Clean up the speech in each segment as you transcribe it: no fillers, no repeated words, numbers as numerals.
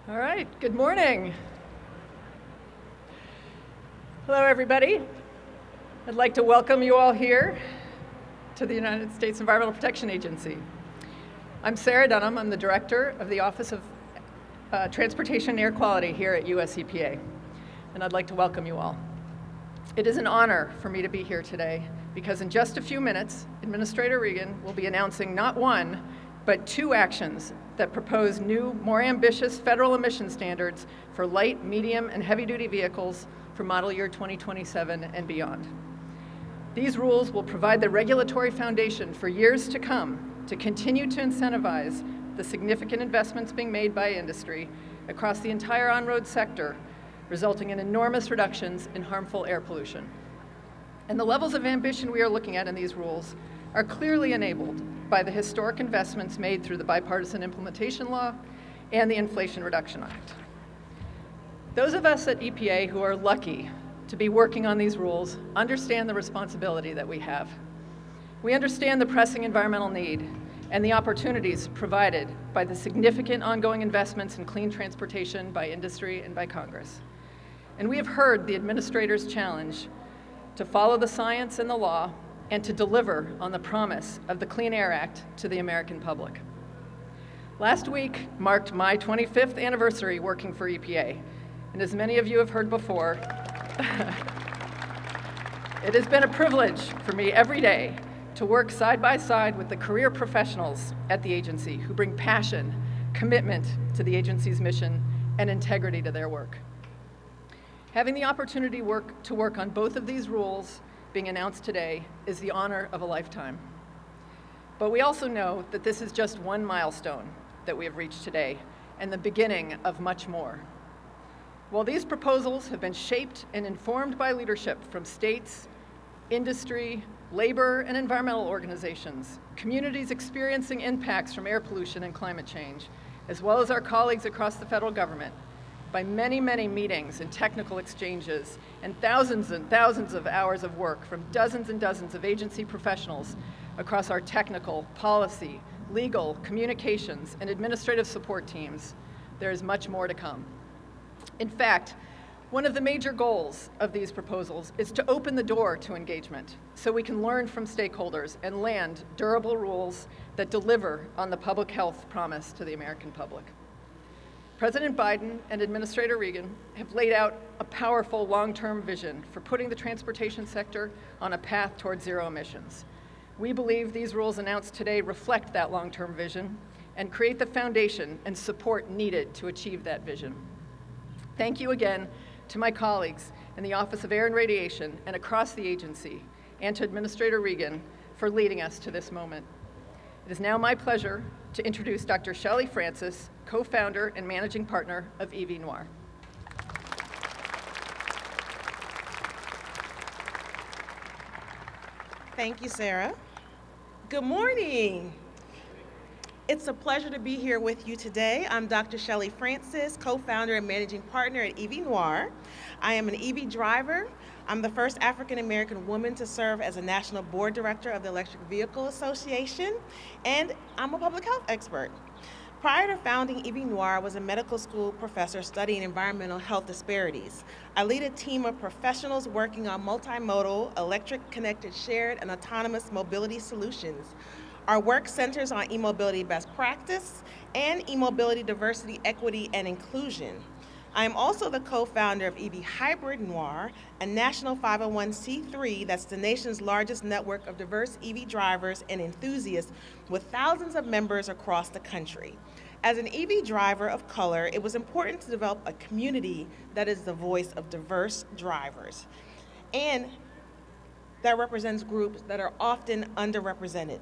All right, good morning. Hello, everybody. I'd like to welcome you all here to the United States Environmental Protection Agency. I'm Sarah Dunham. I'm the Director of the Office of Transportation and Air Quality here at U.S. EPA, and I'd like to welcome you all. It is an honor for me to be here today because in just a few minutes, Administrator Regan will be announcing not one, but two actions that propose new, more ambitious federal emission standards for light, medium, and heavy-duty vehicles for model year 2027 and beyond. These rules will provide the regulatory foundation for years to come to continue to incentivize the significant investments being made by industry across the entire on-road sector, resulting in enormous reductions in harmful air pollution. And the levels of ambition we are looking at in these rules are clearly enabled by the historic investments made through the Bipartisan Implementation Law and the Inflation Reduction Act. Those of us at EPA who are lucky to be working on these rules understand the responsibility that we have. We understand the pressing environmental need and the opportunities provided by the significant ongoing investments in clean transportation by industry and by Congress. And we have heard the administrator's challenge to follow the science and the law and to deliver on the promise of the Clean Air Act to the American public. Last week marked my 25th anniversary working for EPA, and as many of you have heard before, it has been a privilege for me every day to work side by side with the career professionals at the agency who bring passion, commitment to the agency's mission, and integrity to their work. Having the opportunity to work on both of these rules being announced today is the honor of a lifetime. But we also know that this is just one milestone that we have reached today and the beginning of much more. While these proposals have been shaped and informed by leadership from states, industry, labor and environmental organizations, communities experiencing impacts from air pollution and climate change, as well as our colleagues across the federal government, by many, many meetings and technical exchanges and thousands of hours of work from dozens and dozens of agency professionals across our technical, policy, legal, communications, and administrative support teams, there is much more to come. In fact, one of the major goals of these proposals is to open the door to engagement so we can learn from stakeholders and land durable rules that deliver on the public health promise to the American public. President Biden and Administrator Regan have laid out a powerful long-term vision for putting the transportation sector on a path towards zero emissions. We believe these rules announced today reflect that long-term vision and create the foundation and support needed to achieve that vision. Thank you again to my colleagues in the Office of Air and Radiation and across the agency, and to Administrator Regan for leading us to this moment. It is now my pleasure to introduce Dr. Shelley Francis, co-founder and managing partner of EV Noir. Thank you, Sarah. Good morning. It's a pleasure to be here with you today. I'm Dr. Shelley Francis, co-founder and managing partner at EV Noir. I am an EV driver. I'm the first African-American woman to serve as a national board director of the Electric Vehicle Association, and I'm a public health expert. Prior to founding EV Noir, I was a medical school professor studying environmental health disparities. I lead a team of professionals working on multimodal, electric, connected, shared, and autonomous mobility solutions. Our work centers on e-mobility best practice and e-mobility diversity, equity, and inclusion. I am also the co-founder of EV Hybrid Noir, a national 501c3 that's the nation's largest network of diverse EV drivers and enthusiasts with thousands of members across the country. As an EV driver of color, it was important to develop a community that is the voice of diverse drivers and that represents groups that are often underrepresented.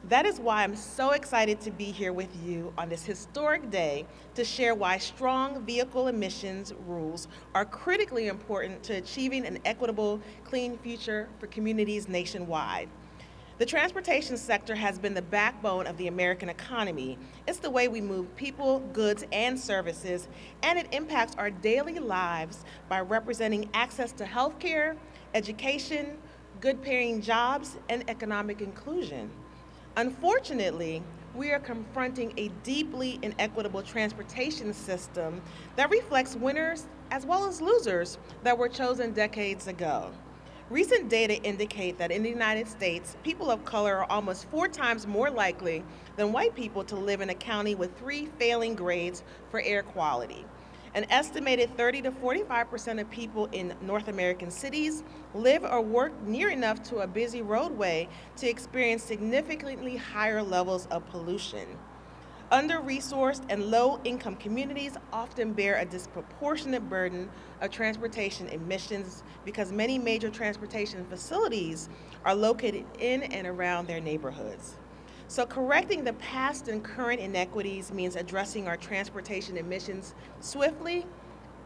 That is why I'm so excited to be here with you on this historic day to share why strong vehicle emissions rules are critically important to achieving an equitable, clean future for communities nationwide. The transportation sector has been the backbone of the American economy. It's the way we move people, goods, and services, and it impacts our daily lives by representing access to healthcare, education, good-paying jobs, and economic inclusion. Unfortunately, we are confronting a deeply inequitable transportation system that reflects winners as well as losers that were chosen decades ago. Recent data indicate that in the United States, people of color are almost 4 times more likely than white people to live in a county with 3 failing grades for air quality. An estimated 30 to 45% of people in North American cities live or work near enough to a busy roadway to experience significantly higher levels of pollution. Under-resourced and low-income communities often bear a disproportionate burden of transportation emissions because many major transportation facilities are located in and around their neighborhoods. So correcting the past and current inequities means addressing our transportation emissions swiftly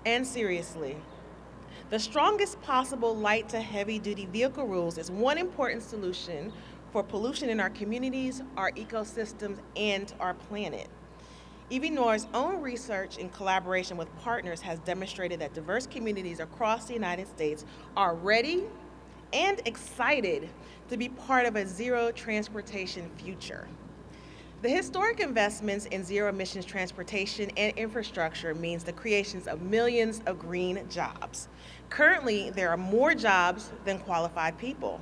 and seriously. The strongest possible light to heavy duty vehicle rules is one important solution for pollution in our communities, our ecosystems, and our planet. EVNOR's own research in collaboration with partners has demonstrated that diverse communities across the United States are ready and excited to be part of a zero transportation future. The historic investments in zero emissions transportation and infrastructure means the creations of millions of green jobs. Currently, there are more jobs than qualified people.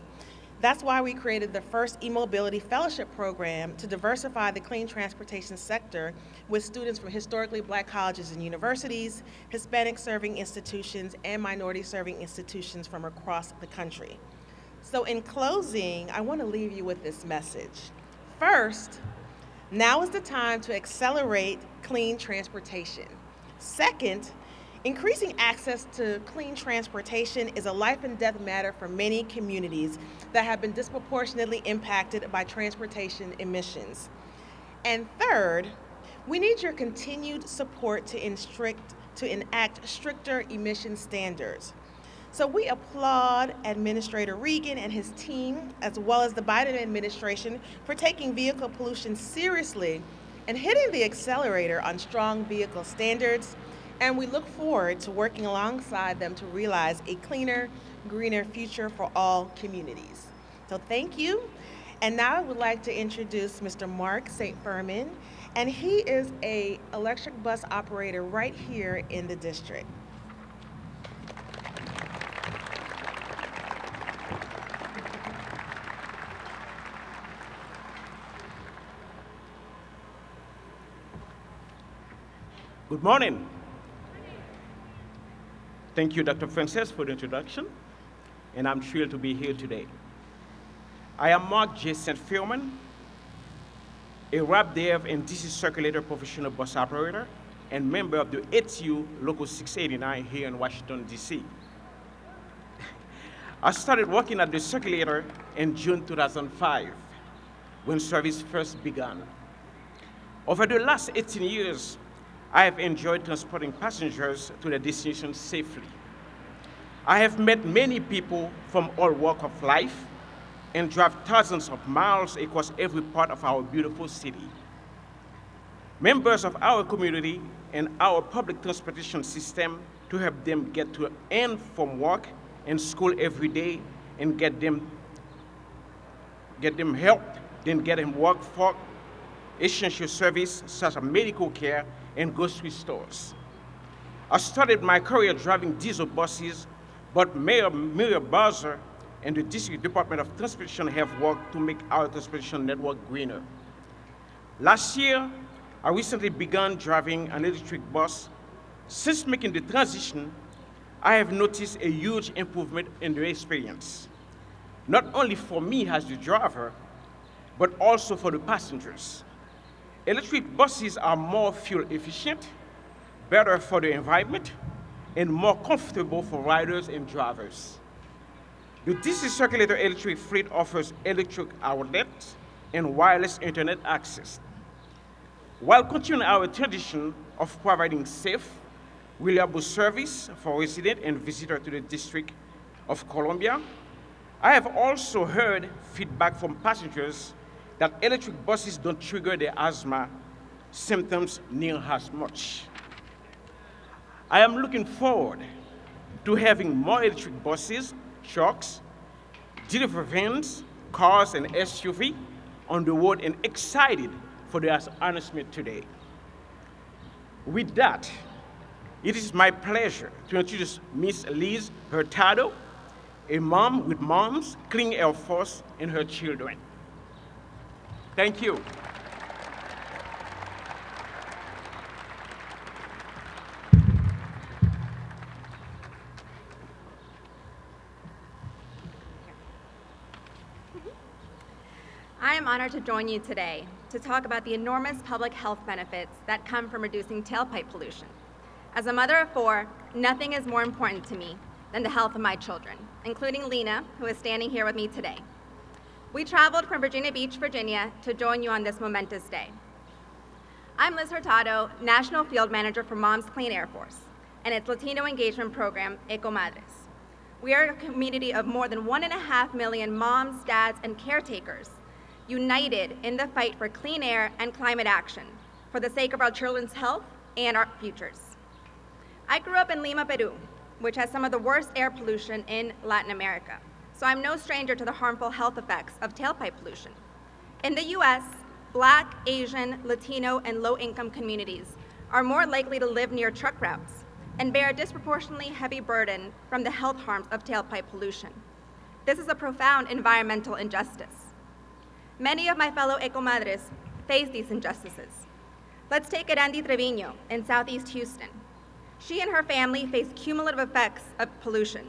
That's why we created the first e-mobility fellowship program to diversify the clean transportation sector with students from historically black colleges and universities, Hispanic serving institutions, and minority serving institutions from across the country. So in closing, I want to leave you with this message. First, now is the time to accelerate clean transportation. Second, increasing access to clean transportation is a life and death matter for many communities that have been disproportionately impacted by transportation emissions. And third, we need your continued support to enact stricter emission standards. So we applaud Administrator Regan and his team, as well as the Biden administration, for taking vehicle pollution seriously and hitting the accelerator on strong vehicle standards. And we look forward to working alongside them to realize a cleaner, greener future for all communities. So thank you. And now I would like to introduce Mr. Mark St. Furman, and he is an electric bus operator right here in the district. Good morning. Thank you, Dr. Frances, for the introduction, and I'm thrilled to be here today. I am Mark J. St. Furman, a RAP dev and DC circulator professional bus operator and member of the ATU Local 689 here in Washington, D.C. I started working at the circulator in June 2005, when service first began. Over the last 18 years, I have enjoyed transporting passengers to their destination safely. I have met many people from all walks of life and drive thousands of miles across every part of our beautiful city. Members of our community and our public transportation system to help them get to and from work and school every day and get them help, then get them work for essential service such as medical care and grocery stores. I started my career driving diesel buses, but Mayor Bowser and the District Department of Transportation have worked to make our transportation network greener. Last year, I recently began driving an electric bus. Since making the transition, I have noticed a huge improvement in the experience, not only for me as the driver, but also for the passengers. Electric buses are more fuel efficient, better for the environment, and more comfortable for riders and drivers. The DC Circulator electric fleet offers electric outlets and wireless internet access. While continuing our tradition of providing safe, reliable service for residents and visitors to the District of Columbia, I have also heard feedback from passengers that electric buses don't trigger their asthma symptoms near as much. I am looking forward to having more electric buses, trucks, delivery vans, cars, and SUV on the road, and excited for their announcement today. With that, it is my pleasure to introduce Miss Liz Hurtado, a mom with Moms Clean Air Force and her children. Thank you. I am honored to join you today to talk about the enormous public health benefits that come from reducing tailpipe pollution. As a mother of 4, nothing is more important to me than the health of my children, including Lena, who is standing here with me today. We traveled from Virginia Beach, Virginia, to join you on this momentous day. I'm Liz Hurtado, National Field Manager for Moms Clean Air Force and its Latino engagement program, EcoMadres. We are a community of more than 1.5 million moms, dads, and caretakers united in the fight for clean air and climate action for the sake of our children's health and our futures. I grew up in Lima, Peru, which has some of the worst air pollution in Latin America, so I'm no stranger to the harmful health effects of tailpipe pollution. In the US, Black, Asian, Latino, and low-income communities are more likely to live near truck routes and bear a disproportionately heavy burden from the health harms of tailpipe pollution. This is a profound environmental injustice. Many of my fellow ecomadres face these injustices. Let's take Erandi Treviño in Southeast Houston. She and her family face cumulative effects of pollution,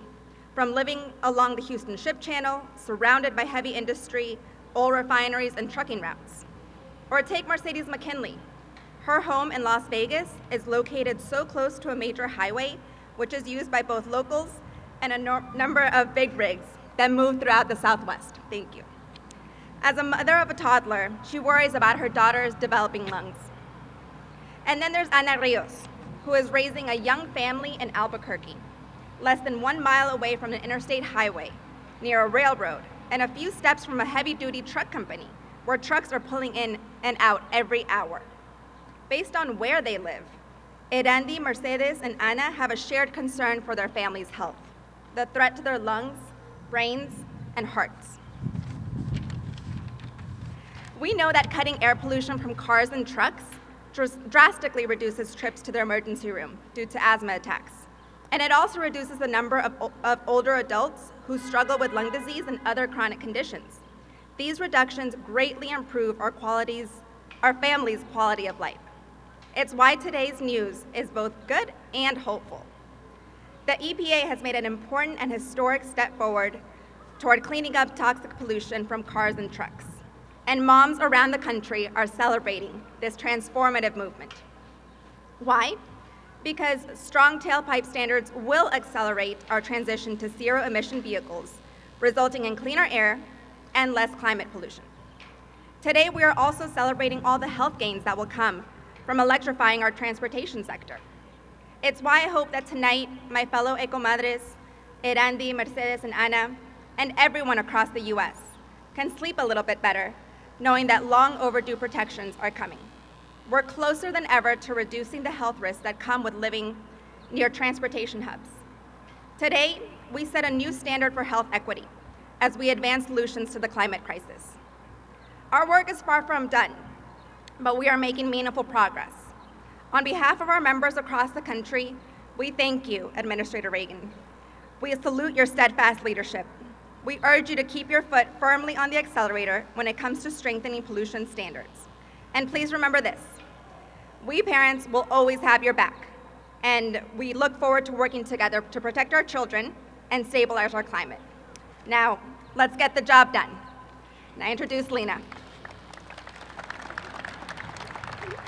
from living along the Houston Ship Channel, surrounded by heavy industry, oil refineries, and trucking routes. Or take Mercedes McKinley. Her home in Las Vegas is located so close to a major highway, which is used by both locals and a number of big rigs that move throughout the Southwest. Thank you. As a mother of a toddler, she worries about her daughter's developing lungs. And then there's Ana Rios, who is raising a young family in Albuquerque, less than 1 mile away from an interstate highway, near a railroad, and a few steps from a heavy-duty truck company, where trucks are pulling in and out every hour. Based on where they live, Erandi, Mercedes, and Ana have a shared concern for their family's health, the threat to their lungs, brains, and hearts. We know that cutting air pollution from cars and trucks drastically reduces trips to the emergency room due to asthma attacks. And it also reduces the number of older adults who struggle with lung disease and other chronic conditions. These reductions greatly improve our family's quality of life. It's why today's news is both good and hopeful. The EPA has made an important and historic step forward toward cleaning up toxic pollution from cars and trucks. And moms around the country are celebrating this transformative movement. Why? Because strong tailpipe standards will accelerate our transition to zero-emission vehicles, resulting in cleaner air and less climate pollution. Today, we are also celebrating all the health gains that will come from electrifying our transportation sector. It's why I hope that tonight, my fellow ecomadres, Erandi, Mercedes, and Ana, and everyone across the US can sleep a little bit better, knowing that long overdue protections are coming. We're closer than ever to reducing the health risks that come with living near transportation hubs. Today, we set a new standard for health equity as we advance solutions to the climate crisis. Our work is far from done, but we are making meaningful progress. On behalf of our members across the country, we thank you, Administrator Regan. We salute your steadfast leadership. We urge you to keep your foot firmly on the accelerator when it comes to strengthening pollution standards. And please remember this, we parents will always have your back, and we look forward to working together to protect our children and stabilize our climate. Now, let's get the job done. And I introduce Lena.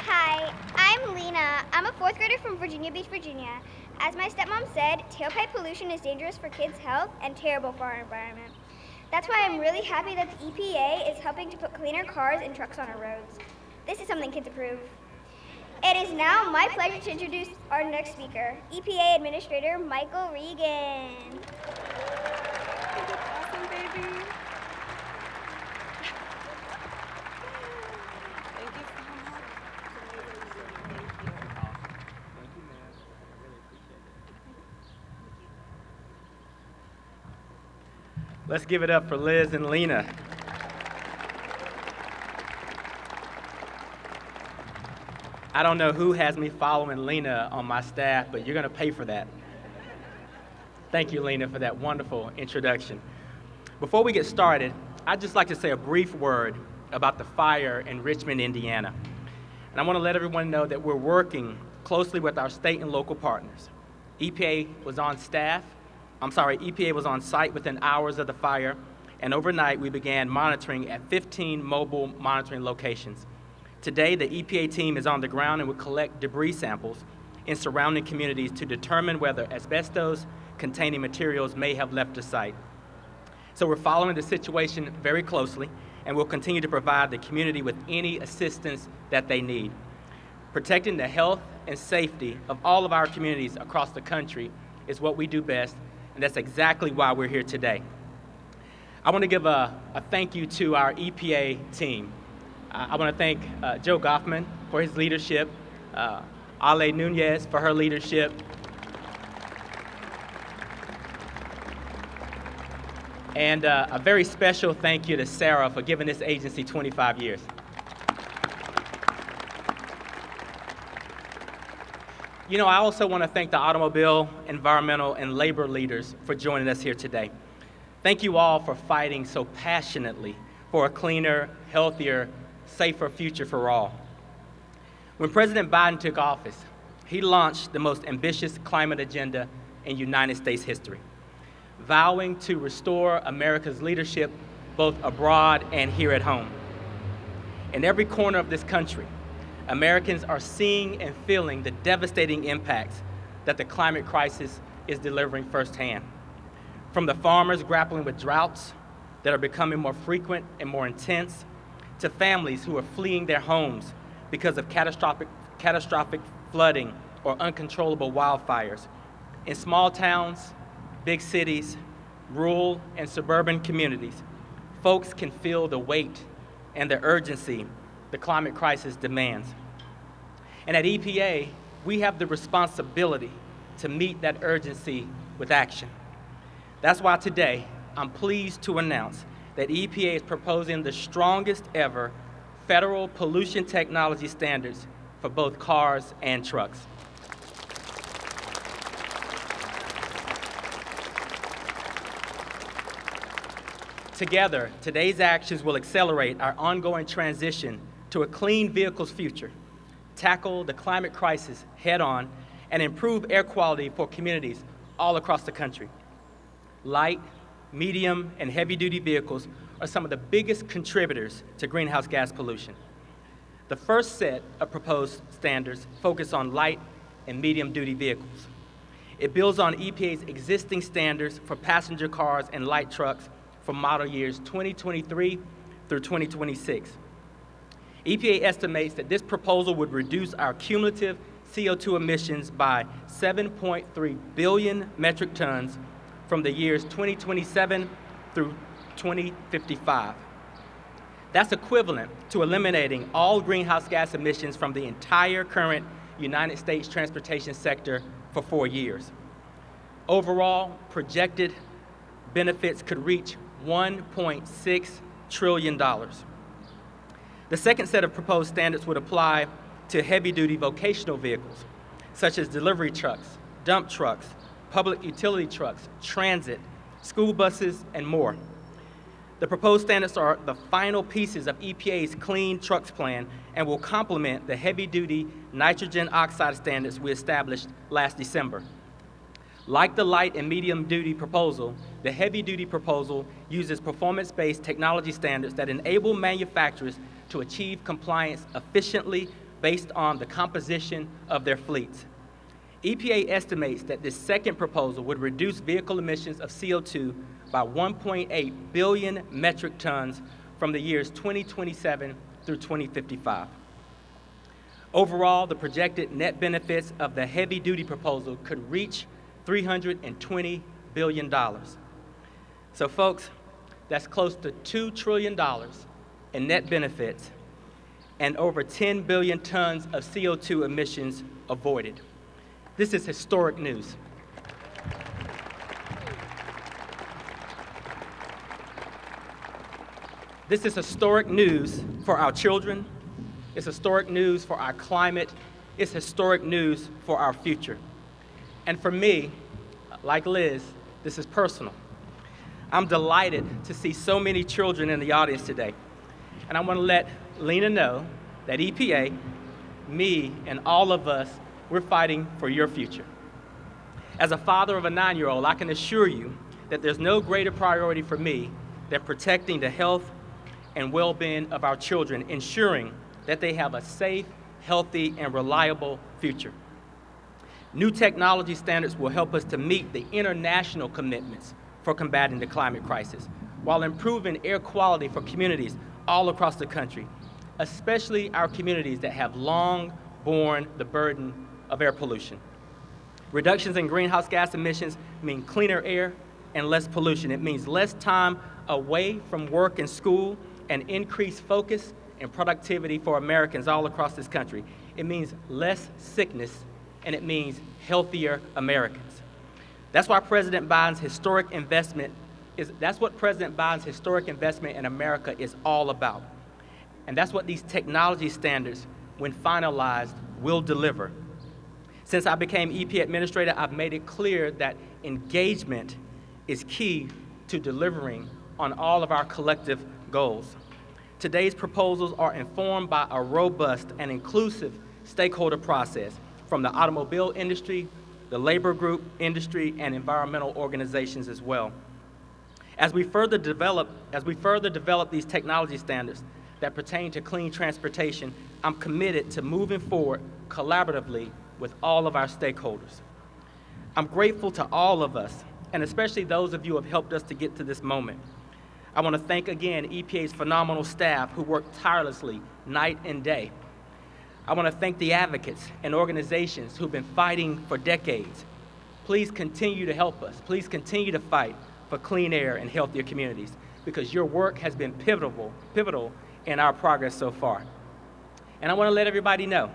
Hi, I'm Lena. I'm a 4th grader from Virginia Beach, Virginia. As my stepmom said, tailpipe pollution is dangerous for kids' health and terrible for our environment. That's why I'm really happy that the EPA is helping to put cleaner cars and trucks on our roads. This is something kids approve. It is now my pleasure to introduce our next speaker, EPA Administrator Michael Regan. Awesome, baby. Let's give it up for Liz and Lena. I don't know who has me following Lena on my staff, but you're going to pay for that. Thank you, Lena, for that wonderful introduction. Before we get started, I'd just like to say a brief word about the fire in Richmond, Indiana. And I want to let everyone know that we're working closely with our state and local partners. EPA was on site within hours of the fire, and overnight we began monitoring at 15 mobile monitoring locations. Today, the EPA team is on the ground and will collect debris samples in surrounding communities to determine whether asbestos-containing materials may have left the site. So we're following the situation very closely, and we'll continue to provide the community with any assistance that they need. Protecting the health and safety of all of our communities across the country is what we do best, and that's exactly why we're here today. I want to give a thank you to our EPA team. I want to thank Joe Goffman for his leadership, Ale Nunez for her leadership, and a very special thank you to Sarah for giving this agency 25 years. You know, I also want to thank the automobile, environmental, and labor leaders for joining us here today. Thank you all for fighting so passionately for a cleaner, healthier, safer future for all. When President Biden took office, he launched the most ambitious climate agenda in United States history, vowing to restore America's leadership both abroad and here at home. In every corner of this country, Americans are seeing and feeling the devastating impacts that the climate crisis is delivering firsthand. From the farmers grappling with droughts that are becoming more frequent and more intense, to families who are fleeing their homes because of catastrophic flooding or uncontrollable wildfires. In small towns, big cities, rural and suburban communities, folks can feel the weight and the urgency the climate crisis demands. And at EPA, we have the responsibility to meet that urgency with action. That's why today, I'm pleased to announce that EPA is proposing the strongest ever federal pollution technology standards for both cars and trucks. Together, today's actions will accelerate our ongoing transition to a clean vehicles future, tackle the climate crisis head-on, and improve air quality for communities all across the country. Light, medium, and heavy-duty vehicles are some of the biggest contributors to greenhouse gas pollution. The first set of proposed standards focus on light and medium-duty vehicles. It builds on EPA's existing standards for passenger cars and light trucks for model years 2023 through 2026. EPA estimates that this proposal would reduce our cumulative CO2 emissions by 7.3 billion metric tons from the years 2027 through 2055. That's equivalent to eliminating all greenhouse gas emissions from the entire current United States transportation sector for 4 years. Overall, projected benefits could reach $1.6 trillion. The second set of proposed standards would apply to heavy-duty vocational vehicles, such as delivery trucks, dump trucks, public utility trucks, transit, school buses, and more. The proposed standards are the final pieces of EPA's Clean Trucks Plan and will complement the heavy-duty nitrogen oxide standards we established last December. Like the light and medium-duty proposal, the heavy-duty proposal uses performance-based technology standards that enable manufacturers to achieve compliance efficiently based on the composition of their fleets. EPA estimates that this second proposal would reduce vehicle emissions of CO2 by 1.8 billion metric tons from the years 2027 through 2055. Overall, the projected net benefits of the heavy-duty proposal could reach $320 billion. So folks, that's close to $2 trillion in net benefits and over 10 billion tons of CO2 emissions avoided. This is historic news. This is historic news for our children, It's historic news for our climate. It's historic news for our future. And for me, like Liz, this is personal. I'm delighted to see so many children in the audience today. And I want to let Lena know that EPA, me, and all of us, we're fighting for your future. As a father of a 9-year-old, I can assure you that there's no greater priority for me than protecting the health and well-being of our children, ensuring that they have a safe, healthy, and reliable future. New technology standards will help us to meet the international commitments for combating the climate crisis, while improving air quality for communities all across the country, especially our communities that have long borne the burden of air pollution. Reductions in greenhouse gas emissions mean cleaner air and less pollution. It means less time away from work and school and increased focus and productivity for Americans all across this country. It means less sickness, and it means healthier Americans. That's why President Biden's historic investment that's what President Biden's historic investment in America is all about. And that's what these technology standards, when finalized, will deliver. Since I became EPA Administrator, I've made it clear that engagement is key to delivering on all of our collective goals. Today's proposals are informed by a robust and inclusive stakeholder process from the automobile industry, the labor group industry, and environmental organizations as well. As we further develop these technology standards that pertain to clean transportation, I'm committed to moving forward collaboratively with all of our stakeholders. I'm grateful to all of us, and especially those of you who have helped us to get to this moment. I want to thank again EPA's phenomenal staff who work tirelessly night and day. I want to thank the advocates and organizations who've been fighting for decades. Please continue to help us. Please continue to fight for clean air and healthier communities, because your work has been pivotal in our progress so far. And I want to let everybody know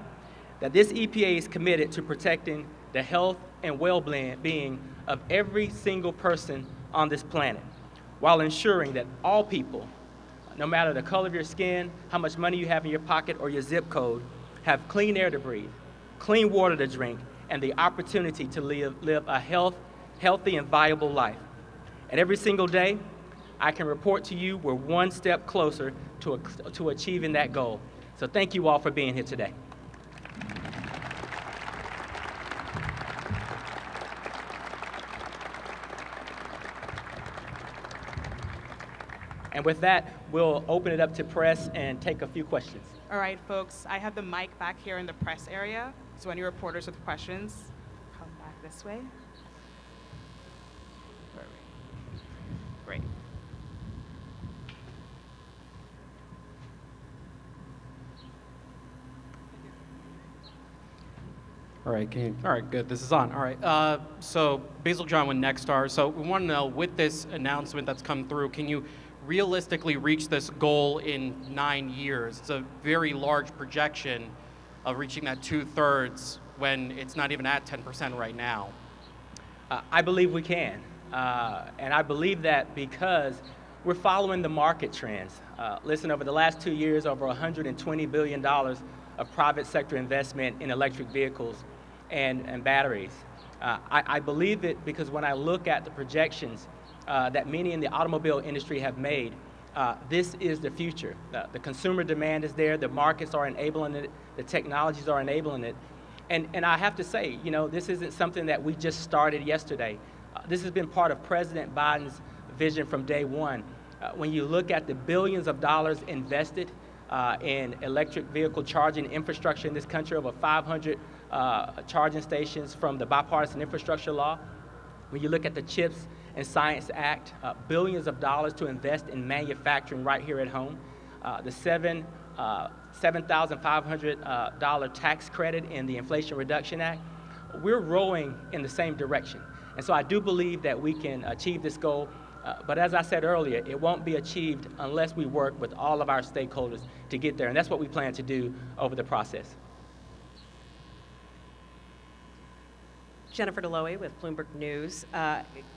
that this EPA is committed to protecting the health and well-being of every single person on this planet, while ensuring that all people, no matter the color of your skin, how much money you have in your pocket, or your zip code, have clean air to breathe, clean water to drink, and the opportunity to live a healthy and viable life. And every single day, I can report to you we're one step closer to achieving that goal. So thank you all for being here today. And with that, we'll open it up to press and take a few questions. All right, folks, I have the mic back here in the press area. So any reporters with questions, come back this way. Great. All right, all right, good, this is on. All right, so Basil John with Nexstar. So we want to know, with this announcement that's come through, can you realistically reach this goal in 9 years? It's a very large projection of reaching that 2/3 when it's not even at 10% right now. I believe we can. And I believe that because we're following the market trends. Listen, over the last 2 years, over $120 billion of private sector investment in electric vehicles and batteries. I believe it because when I look at the projections that many in the automobile industry have made, this is the future. The consumer demand is there, the markets are enabling it, the technologies are enabling it. And I have to say, you know, this isn't something that we just started yesterday. This has been part of President Biden's vision from day one. When you look at the billions of dollars invested in electric vehicle charging infrastructure in this country, over 500 charging stations from the bipartisan infrastructure law. When you look at the CHIPS and Science Act, billions of dollars to invest in manufacturing right here at home. The $7,500 tax credit in the Inflation Reduction Act. We're rowing in the same direction. And so I do believe that we can achieve this goal. But as I said earlier, it won't be achieved unless we work with all of our stakeholders to get there. And that's what we plan to do over the process. Jennifer Deloe with Bloomberg News.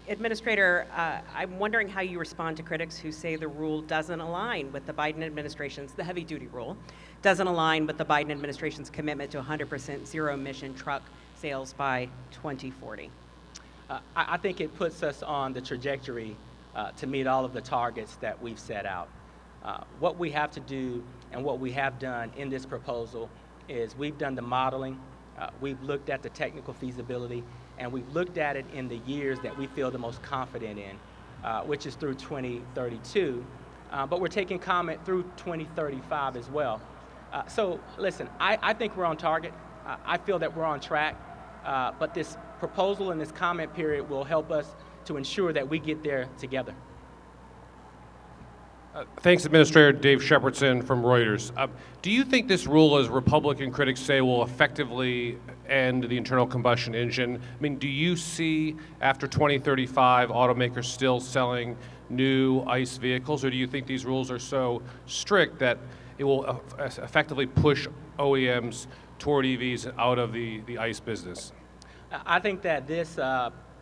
Administrator, I'm wondering how you respond to critics who say the rule doesn't align with the Biden administration's, the heavy-duty rule, doesn't align with the Biden administration's commitment to 100% zero-emission truck sales by 2040? I think it puts us on the trajectory to meet all of the targets that we've set out. What we have to do and what we have done in this proposal is we've done the modeling, we've looked at the technical feasibility, and we've looked at it in the years that we feel the most confident in, which is through 2032, but we're taking comment through 2035 as well. So listen, I think we're on target. I feel that we're on track, but this proposal and this comment period will help us to ensure that we get there together. Thanks, Administrator Dave Shepardson from Reuters. Do you think this rule, as Republican critics say, will effectively end the internal combustion engine? I mean, do you see, after 2035, automakers still selling new ICE vehicles, or do you think these rules are so strict that it will effectively push OEMs toward EVs out of the ICE business? I think that this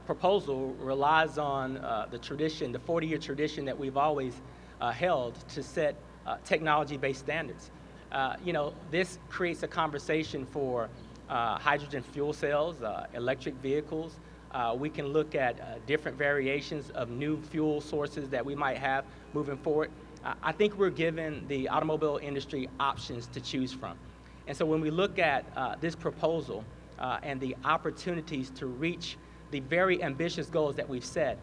proposal relies on the tradition, the 40-year tradition that we've always held to set technology-based standards. This creates a conversation for hydrogen fuel cells, electric vehicles. We can look at different variations of new fuel sources that we might have moving forward. I think we're giving the automobile industry options to choose from. And so when we look at this proposal and the opportunities to reach the very ambitious goals that we've set,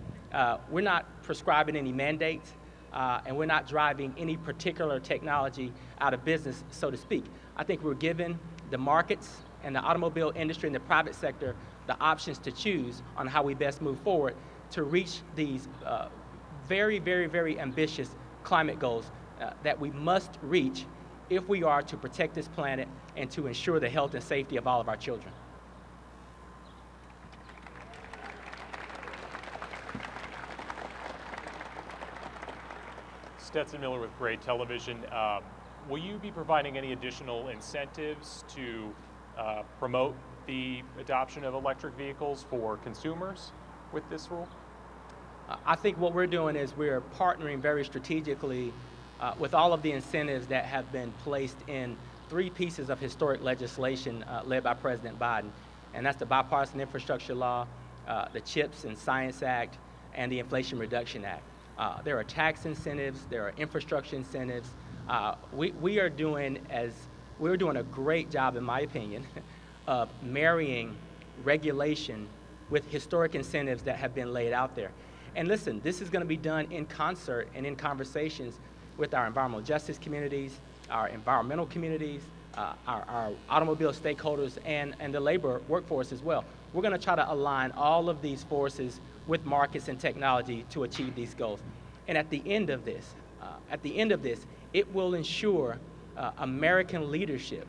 we're not prescribing any mandates, and we're not driving any particular technology out of business, so to speak. I think we're giving the markets and the automobile industry and the private sector the options to choose on how we best move forward to reach these very, very, very ambitious climate goals that we must reach if we are to protect this planet and to ensure the health and safety of all of our children. Stetson Miller with Gray Television. Will you be providing any additional incentives to promote the adoption of electric vehicles for consumers with this rule? I think what we're doing is we're partnering very strategically with all of the incentives that have been placed in 3 pieces of historic legislation led by President Biden, and that's the Bipartisan Infrastructure Law, the CHIPS and Science Act, and the Inflation Reduction Act. There are tax incentives, there are infrastructure incentives. We're doing a great job, in my opinion, of marrying regulation with historic incentives that have been laid out there. And listen, this is going to be done in concert and in conversations with our environmental justice communities, our environmental communities, our automobile stakeholders, and the labor workforce as well. We're going to try to align all of these forces with markets and technology to achieve these goals. And at the end of this, it will ensure American leadership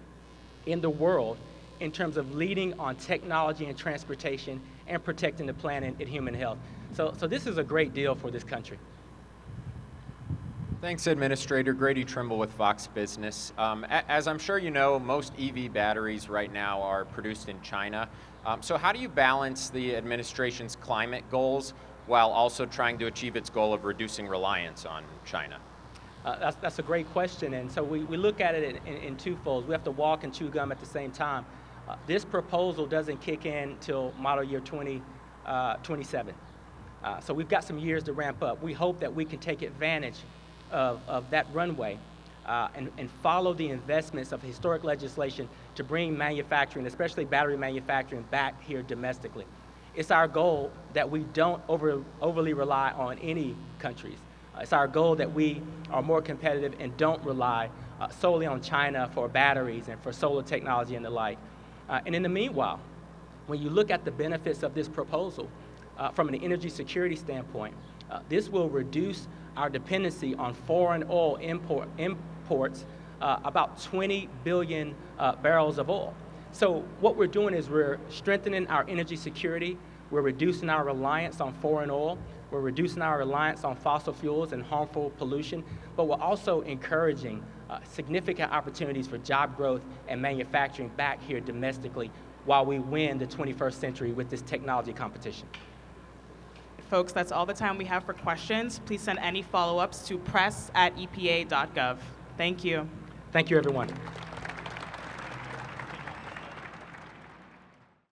in the world in terms of leading on technology and transportation and protecting the planet and human health. So this is a great deal for this country. Thanks, Administrator. Grady Trimble with Fox Business. As I'm sure you know, most EV batteries right now are produced in China. So how do you balance the administration's climate goals while also trying to achieve its goal of reducing reliance on China? That's a great question, and so we look at it in two folds. We have to walk and chew gum at the same time. This proposal doesn't kick in till model year 2027. So we've got some years to ramp up. We hope that we can take advantage of that runway and follow the investments of historic legislation to bring manufacturing, especially battery manufacturing, back here domestically. It's our goal that we don't overly rely on any countries. It's our goal that we are more competitive and don't rely solely on China for batteries and for solar technology and the like. And in the meanwhile, when you look at the benefits of this proposal from an energy security standpoint, this will reduce our dependency on foreign oil imports about 20 billion barrels of oil. So what we're doing is we're strengthening our energy security, we're reducing our reliance on foreign oil, we're reducing our reliance on fossil fuels and harmful pollution, but we're also encouraging significant opportunities for job growth and manufacturing back here domestically while we win the 21st century with this technology competition. Folks, that's all the time we have for questions. Please send any follow-ups to press@epa.gov. Thank you. Thank you, everyone.